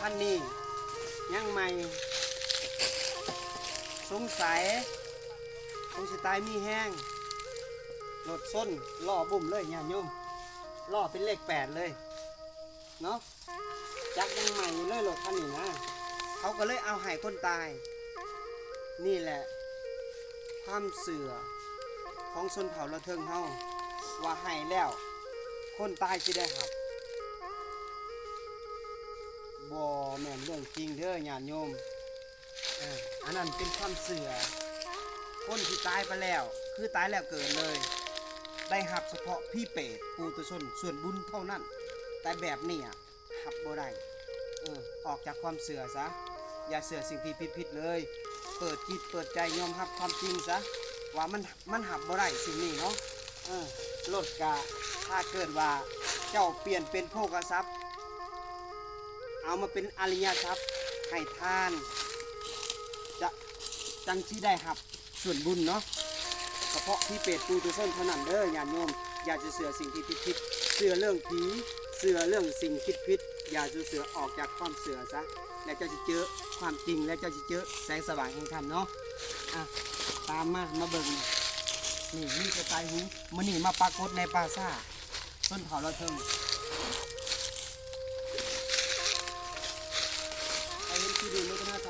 ท่านนี้ยังใหม่สงสัยคงสิตายมีแห้งรถส้นล่อบุ่มเลยญาติโยมล่อเป็นเลข8เลยเนาะจักยังใหม่เลยรถคันนี้นะเขาก็เลยเอาให้คนตายนี่แหละความเสื่อของชนเผ่าละเทิงเฮาว่าให้แล้วคนตายสิได้ครับบ่แม่นเรื่องจริงเด้อญาติโยมอันนั้นเป็นความเสื่อคนที่ตายไปแล้วคือตายแล้วเกิดเลยได้หับเฉพาะพี่เปรตปูตุชนส่วนบุญเท่านั้นแต่แบบนี้หับบ่ได้ออกจากความเสื่อซะอย่าเสื่อสิ่งที่ผิดๆเลยเปิดจิตเปิดใจยอมรับความจริงซะว่ามันหับบ่ได้สิ่งนี้เนาะลดกะถ้าเกิดว่าเจ้าเปลี่ยนเป็นโภคทรัพย์เอามาเป็นอริยทรัพย์ให้ทานจะจังที่ได้หับส่วนบุญเนาะเฉพาะที่เปรตปูตุชนเท่านั้นเด้อญาติโยมอย่าจะเสือสิ่งที่ผิดเสือเรื่องผีเสือเรื่องสิ่งผิดอย่าจะเสือออกจากความเสือซะแล้วเจ้าจะเจอความจริงแล้วเจ้าจะเจอแสงสว่างแห่งธรรมเนาะตามมาเบิ่งนี่มีกระต่ายหูมื้อนี้มาปรากฏในปราสาทต้นเผาละเทิงไปเห็นที่ดินวัฒนธรรม